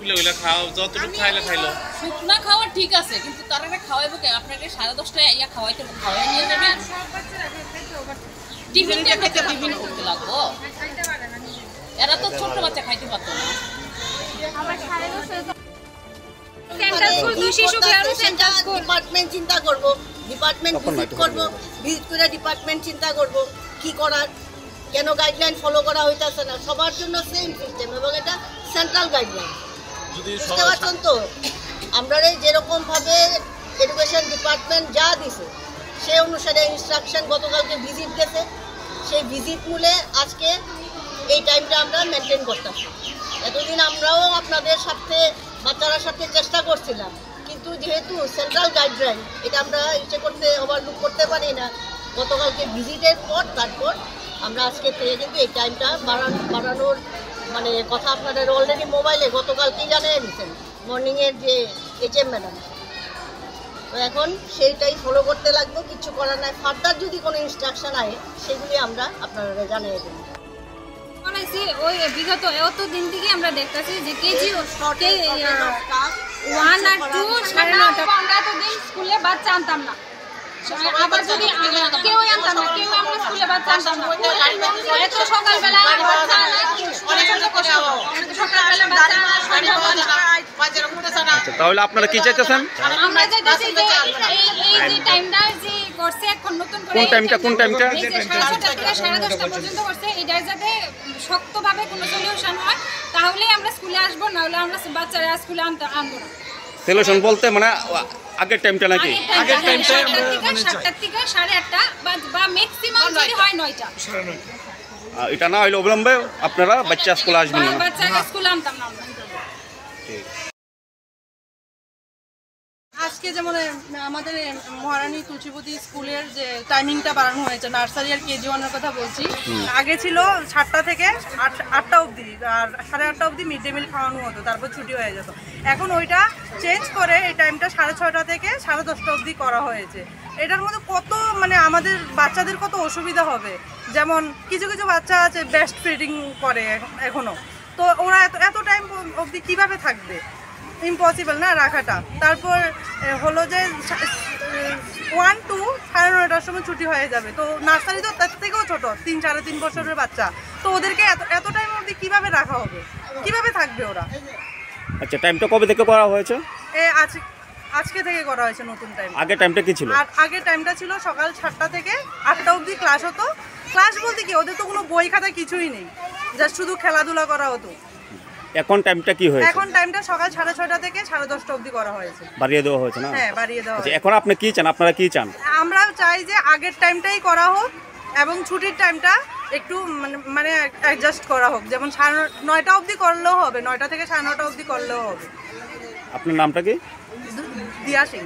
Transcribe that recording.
খুলে ওইলা খাও, যতটুকু খাইলে খাইলো। শুকনা খাওয়া ঠিক আছে, কিন্তু তারা খাওয়াইবো কে? আপনাকে 10:30টায় ইয়া খাওয়াই নিয়ে যাবেন। টিফিনটা খেতে টিফিন করতে লাগবো। এরা তো ছোট বাচ্চা খাইতে পারতো না। ডিপার্টমেন্ট চিন্তা করবো, ডিপার্টমেন্ট ভিজিট করবো, ভিজিট করে ডিপার্টমেন্ট চিন্তা করবো কি করার, কেন গাইডলাইন ফলো করা হইতেছে না। সবার জন্য সেম সিস্টেম এবং এটা সেন্ট্রাল গাইডলাইন। বুঝতে পারছেন তো? আমরা যেরকম ভাবে এডুকেশন ডিপার্টমেন্ট যা দিছে সেই অনুসারে ইনস্ট্রাকশন গতকালকে ভিজিট গেছে, সেই ভিজিট মূলে আজকে এই টাইমটা আমরা মেনটেন করতেছি। এতদিন আমরাও আপনাদের সাথে বাচ্চারা সাথে চেষ্টা করছিলাম, কিন্তু যেহেতু সেন্ট্রাল গাইডলাইন এটা আমরা ইচ্ছে করতে ওভারলুক করতে পারি না। গতকালকে ভিজিটের পর তারপর আমরা আজকে থেকে কিন্তু এই টাইমটা বাড়ানোর মানে কথা আপনাদের অলরেডি মোবাইলে গতকালকেই জানিয়ে দিচ্ছেন মর্নিংয়ের যে HM ম্যাডাম। তো এখন সেইটাই ফলো করতে লাগবো, কিছু করার নাই। ফার্দার যদি কোনো ইনস্ট্রাকশন আয় সেগুলি আমরা আপনারা জানিয়ে দেবো। ওই বিগত এত দিন থেকে আমরা দেখতেছি যে কেজি 1 আর 2 9:30 আমরা এতদিন স্কুলে বাচ্চা আনতাম না, আবার যদি কেউ আনতাম না, কেউ আমরা স্কুলে বাচ্চা আনতাম না। এত সকালবেলা বাচ্চা তাহলে আপনারা কি চাইতেছেন? আমরা চাইতেছি যে এই যে টাইমটা যে করছে এখন নতুন করে কোন টাইমটা 10:30 থেকে 10:30 পর্যন্ত করছে, এটার যাতে শক্তভাবে কোনো সলিউশন হয়, তাহলেই আমরা স্কুলে আসবো, না হলে আমরা বাচ্চারা স্কুলে আনবো না। সলিউশন বলতে মানে আগের টাইমটা নাকি? আগের টাইমটা 7টা থেকে 8:30 বা ম্যাক্সিমাম যদি হয় 9টা। এটা না হইলে অবিলম্বে আপনারা বাচ্চা স্কুলে আসবেন না? বাচ্চাকে স্কুলে আনতাম না আমরা। আজকে যেমন আমাদের মহারানী তুলসীপতি স্কুলের যে টাইমিংটা বাড়ানো হয়েছে, নার্সারি আর KG 1 এর কথা বলছি। আগে ছিল 7টা থেকে 8টা অবধি, আর 8:30 অবধি মিড ডে মিল খাওয়ানো হতো, তারপর ছুটি হয়ে যেত। এখন ওইটা চেঞ্জ করে এই টাইমটা 6:30 থেকে 10:30 অবধি করা হয়েছে। এটার মধ্যে কত মানে আমাদের বাচ্চাদের কত অসুবিধা হবে। যেমন কিছু কিছু বাচ্চা আছে ব্রেস্ট ফিডিং করে এখনও, তো ওরা এত টাইম অবধি কীভাবে থাকবে? ইম্পসিবল না রাখাটা। তারপর হলো যে 1 to 9:30 সময় ছুটি হয়ে যাবে, তো নার্সারি তো তার থেকেও ছোটো, 3-3.5 বছরের বাচ্চা, তো ওদেরকে এত টাইম অবধি কীভাবে রাখা হবে, কীভাবে থাকবে ওরা? আচ্ছা, টাইমটা কবে থেকে করা হয়েছে? আজকে থেকে করা হয়েছে নতুন টাইম। আগের টাইমটা কি ছিল? আর আগের টাইমটা ছিল সকাল 7টা থেকে 8টা অবধি ক্লাস হতো। ক্লাস বলতে কি, ওদের তো কোনো বই খাতা কিছুই নেই, জাস্ট শুধু খেলাধুলা করা হতো। এখন টাইমটা কি হয়েছে? এখন টাইমটা সকাল 6:30 থেকে 10:30 অবধি করা হয়েছে, বাড়িয়ে দেওয়া হয়েছে না? হ্যাঁ, বাড়িয়ে দেওয়া হয়েছে। এখন আপনি কি চান, আপনারা কি চান? আমরা চাই যে আগের টাইমটাই করা হোক এবং ছুটির টাইমটা একটু মানে অ্যাডজাস্ট করা হোক, যেমন 9টা অবধি করলেও হবে, 9টা থেকে 9:30 অবধি করলেও হবে। আপনার নামটা কি? দিয়া সিং।